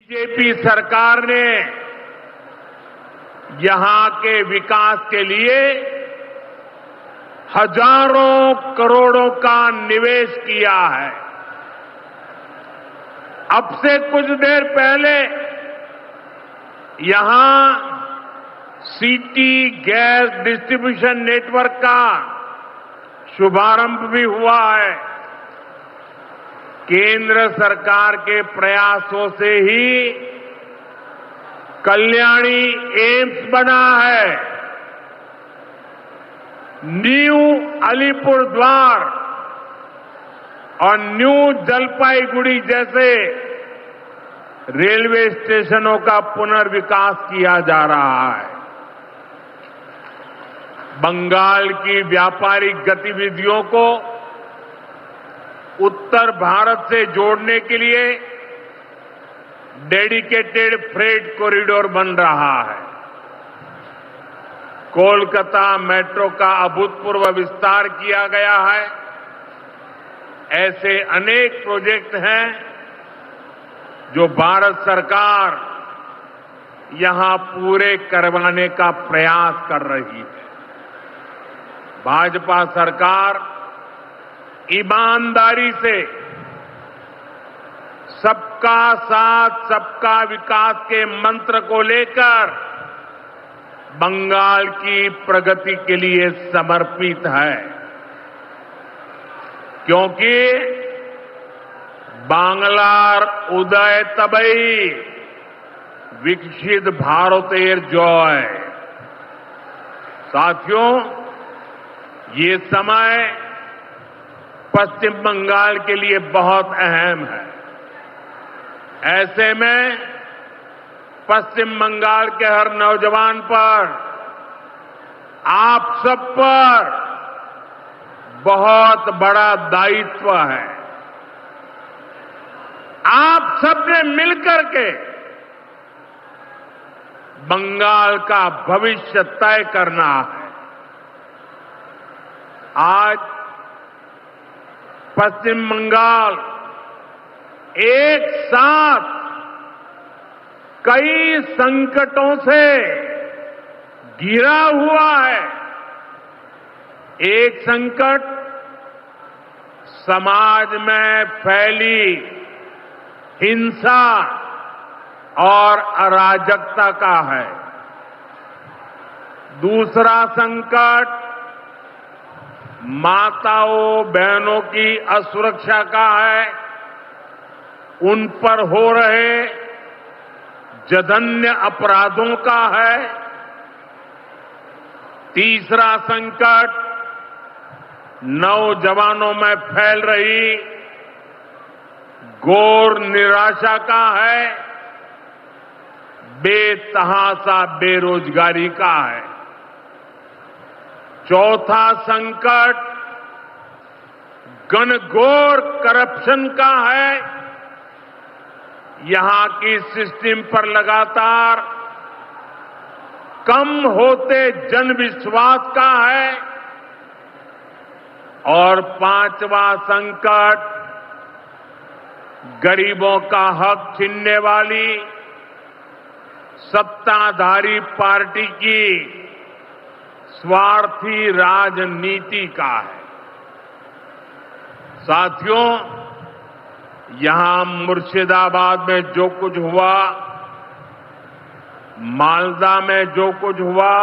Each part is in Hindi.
बीजेपी सरकार ने यहां के विकास के लिए हजारों करोड़ों का निवेश किया है। अब से कुछ देर पहले यहां सिटी गैस डिस्ट्रीब्यूशन नेटवर्क का शुभारंभ भी हुआ है। केंद्र सरकार के प्रयासों से ही कल्याणी एम्स बना है। न्यू अलीपुरद्वार और न्यू जलपाईगुड़ी जैसे रेलवे स्टेशनों का पुनर्विकास किया जा रहा है। बंगाल की व्यापारिक गतिविधियों को उत्तर भारत से जोड़ने के लिए डेडिकेटेड फ्रेट कॉरिडोर बन रहा है। कोलकाता मेट्रो का अभूतपूर्व विस्तार किया गया है। ऐसे अनेक प्रोजेक्ट हैं जो भारत सरकार यहां पूरे करवाने का प्रयास कर रही है। भाजपा सरकार ईमानदारी से सबका साथ सबका विकास के मंत्र को लेकर बंगाल की प्रगति के लिए समर्पित है, क्योंकि बांग्लार उदय तबई विकसित भारतेर जय। साथियों, ये समय पश्चिम बंगाल के लिए बहुत अहम है। ऐसे में पश्चिम बंगाल के हर नौजवान पर, आप सब पर बहुत बड़ा दायित्व है। आप सबने मिलकर के बंगाल का भविष्य तय करना है। आज पश्चिम बंगाल एक साथ कई संकटों से घिरा हुआ है। एक संकट समाज में फैली हिंसा और अराजकता का है। दूसरा संकट माताओं बहनों की असुरक्षा का है, उन पर हो रहे जघन्य अपराधों का है। तीसरा संकट नौजवानों में फैल रही घोर निराशा का है, बेतहाशा बेरोजगारी का है। चौथा संकट घनघोर करप्शन का है। यहां की सिस्टम पर लगातार कम होते जनविश्वास का है। और पांचवा संकट गरीबों का हक छीनने वाली सत्ताधारी पार्टी की स्वार्थी राजनीति का है। साथियों, यहां मुर्शिदाबाद में जो कुछ हुआ, मालदा में जो कुछ हुआ,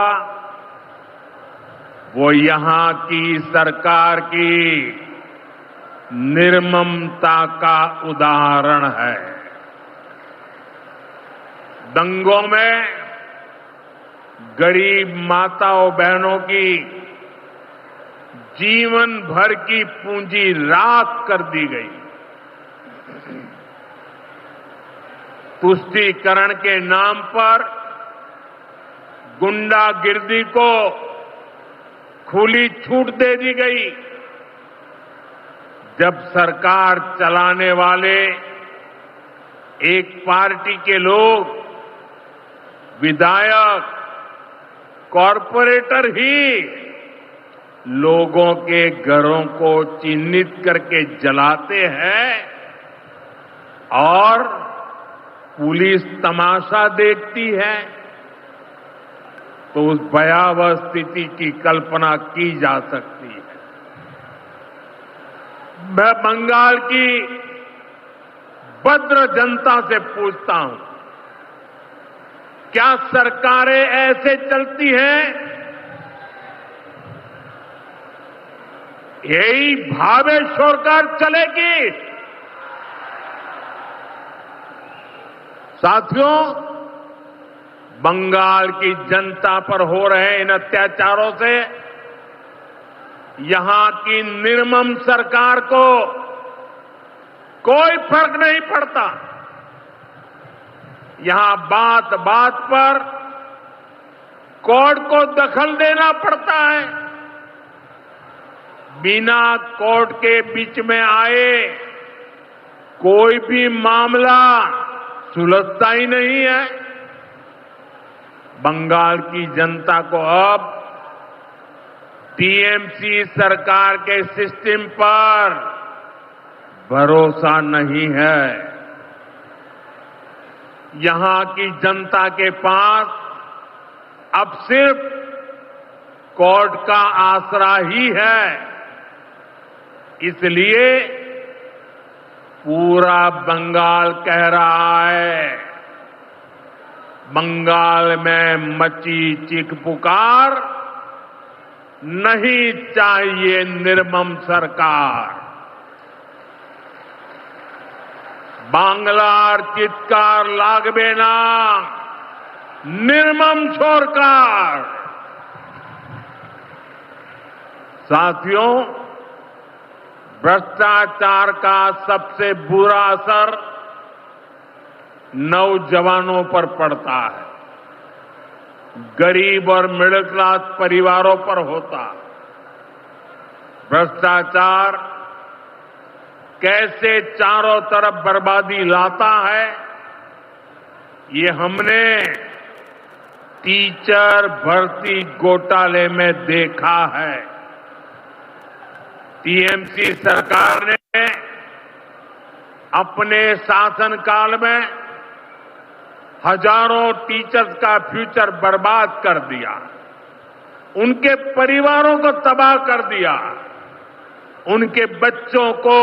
वो यहां की सरकार की निर्ममता का उदाहरण है। दंगों में गरीब माताओं बहनों की जीवन भर की पूंजी राख कर दी गई। तुष्टीकरण के नाम पर गुंडागिर्दी को खुली छूट दे दी गई। जब सरकार चलाने वाले एक पार्टी के लोग, विधायक, कॉरपोरेटर ही लोगों के घरों को चिन्हित करके जलाते हैं और पुलिस तमाशा देखती है तो उस भयावह स्थिति की कल्पना की जा सकती है। मैं बंगाल की भद्र जनता से पूछता हूं, क्या सरकारें ऐसे चलती हैं? यही भावेश्वर कर चलेगी? साथियों, बंगाल की जनता पर हो रहे इन अत्याचारों से यहां की निर्मम सरकार को कोई फर्क नहीं पड़ता। यहां बात बात पर कोर्ट को दखल देना पड़ता है। बिना कोर्ट के बीच में आए कोई भी मामला सुलझता ही नहीं है। बंगाल की जनता को अब टीएमसी सरकार के सिस्टम पर भरोसा नहीं है। यहां की जनता के पास अब सिर्फ कोर्ट का आसरा ही है। इसलिए पूरा बंगाल कह रहा है, बंगाल में मची चीख पुकार, नहीं चाहिए निर्मम सरकार। बांग्लार चित्कार लागबे ना, निर्मम सरकार। साथियों, भ्रष्टाचार का सबसे बुरा असर नौजवानों पर पड़ता है, गरीब और मिडिल क्लास परिवारों पर होता। भ्रष्टाचार कैसे चारों तरफ बर्बादी लाता है, ये हमने टीचर भर्ती घोटाले में देखा है। टीएमसी सरकार ने अपने शासनकाल में हजारों टीचर्स का फ्यूचर बर्बाद कर दिया, उनके परिवारों को तबाह कर दिया, उनके बच्चों को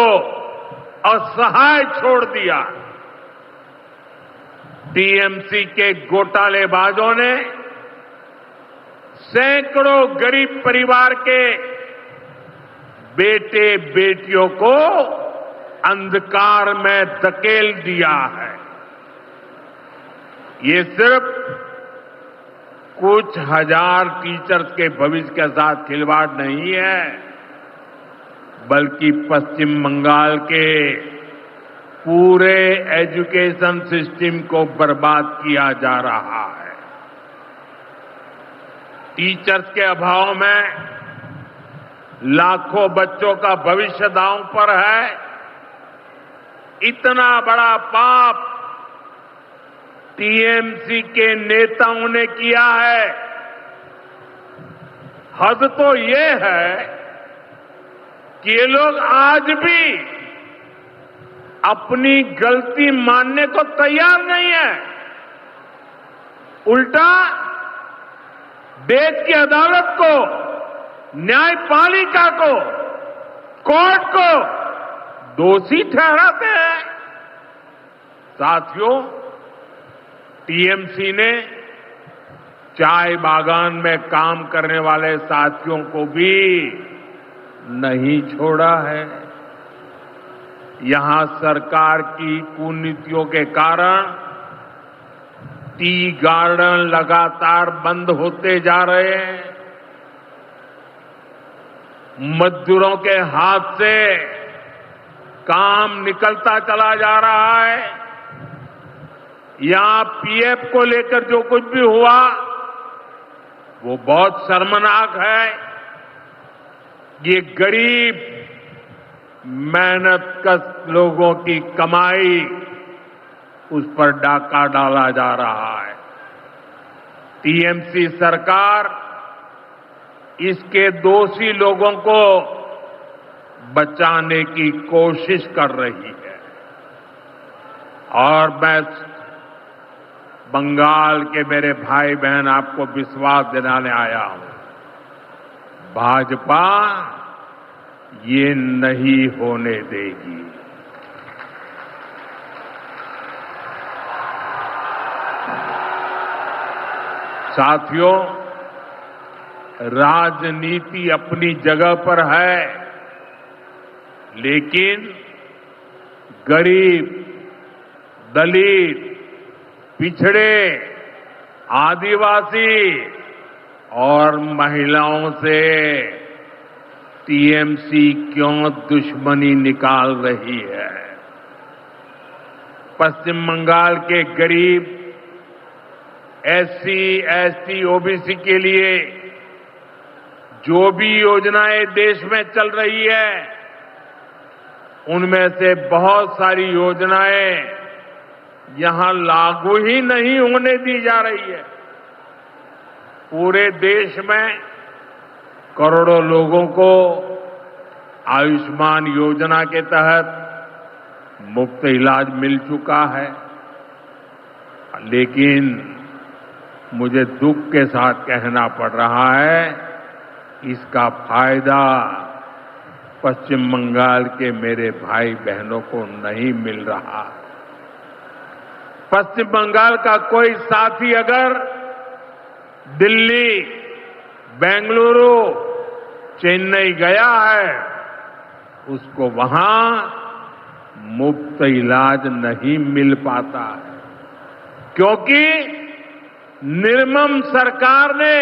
असहाय छोड़ दिया। टीएमसी के घोटालेबाजों ने सैकड़ों गरीब परिवार के बेटे बेटियों को अंधकार में धकेल दिया है। ये सिर्फ कुछ हजार टीचर्स के भविष्य के साथ खिलवाड़ नहीं है, बल्कि पश्चिम बंगाल के पूरे एजुकेशन सिस्टम को बर्बाद किया जा रहा है। टीचर्स के अभाव में लाखों बच्चों का भविष्य दांव पर है। इतना बड़ा पाप टीएमसी के नेताओं ने किया है। हद तो ये है कि ये लोग आज भी अपनी गलती मानने को तैयार नहीं है। उल्टा देश की अदालत को, न्यायपालिका को, कोर्ट को दोषी ठहराते हैं। साथियों, टीएमसी ने चाय बागान में काम करने वाले साथियों को भी नहीं छोड़ा है। यहां सरकार की कुनीतियों के कारण टी गार्डन लगातार बंद होते जा रहे हैं। मजदूरों के हाथ से काम निकलता चला जा रहा है। यहां पीएफ को लेकर जो कुछ भी हुआ वो बहुत शर्मनाक है। ये गरीब मेहनतकश लोगों की कमाई, उस पर डाका डाला जा रहा है। टीएमसी सरकार इसके दोषी लोगों को बचाने की कोशिश कर रही है। और मैं बंगाल के मेरे भाई बहन आपको विश्वास दिलाने आया हूं, भाजपा ये नहीं होने देगी। साथियों, राजनीति अपनी जगह पर है, लेकिन गरीब, दलित, पिछड़े, आदिवासी और महिलाओं से टीएमसी क्यों दुश्मनी निकाल रही है? पश्चिम बंगाल के गरीब, एससी, एसटी, ओबीसी के लिए जो भी योजनाएं देश में चल रही है, उनमें से बहुत सारी योजनाएं यहां लागू ही नहीं होने दी जा रही है। पूरे देश में करोड़ों लोगों को आयुष्मान योजना के तहत मुफ्त इलाज मिल चुका है, लेकिन मुझे दुख के साथ कहना पड़ रहा है, इसका फायदा पश्चिम बंगाल के मेरे भाई बहनों को नहीं मिल रहा। पश्चिम बंगाल का कोई साथी अगर दिल्ली, बेंगलुरु, चेन्नई गया है, उसको वहां मुफ्त इलाज नहीं मिल पाता है, क्योंकि निर्मम सरकार ने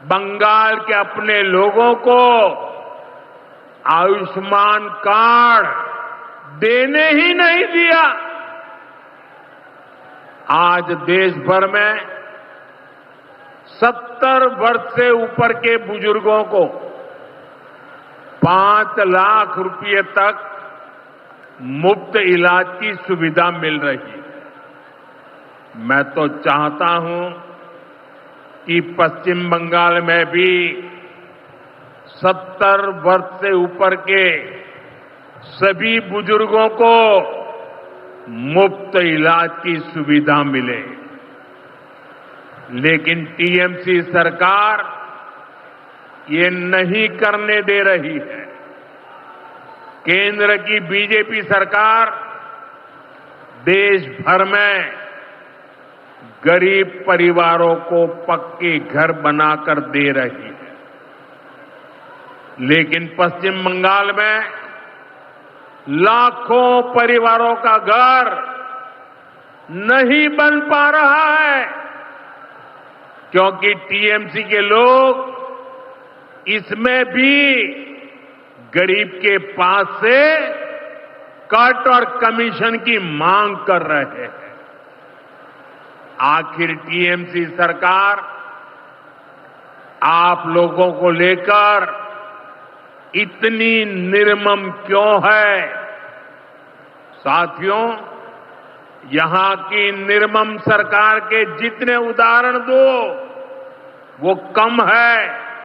बंगाल के अपने लोगों को आयुष्मान कार्ड देने ही नहीं दिया। आज देश भर में 70 वर्ष से ऊपर के बुजुर्गों को 5 लाख रुपए तक मुफ्त इलाज की सुविधा मिल रही है। मैं तो चाहता हूं कि पश्चिम बंगाल में भी 70 वर्ष से ऊपर के सभी बुजुर्गों को मुफ्त इलाज की सुविधा मिले, लेकिन टीएमसी सरकार ये नहीं करने दे रही है। केंद्र की बीजेपी सरकार देश भर में गरीब परिवारों को पक्के घर बनाकर दे रही है, लेकिन पश्चिम बंगाल में लाखों परिवारों का घर नहीं बन पा रहा है, क्योंकि टीएमसी के लोग इसमें भी गरीब के पास से कट और कमीशन की मांग कर रहे हैं। आखिर टीएमसी सरकार आप लोगों को लेकर इतनी निर्मम क्यों है? साथियों, यहां की निर्मम सरकार के जितने उदाहरण दो वो कम है।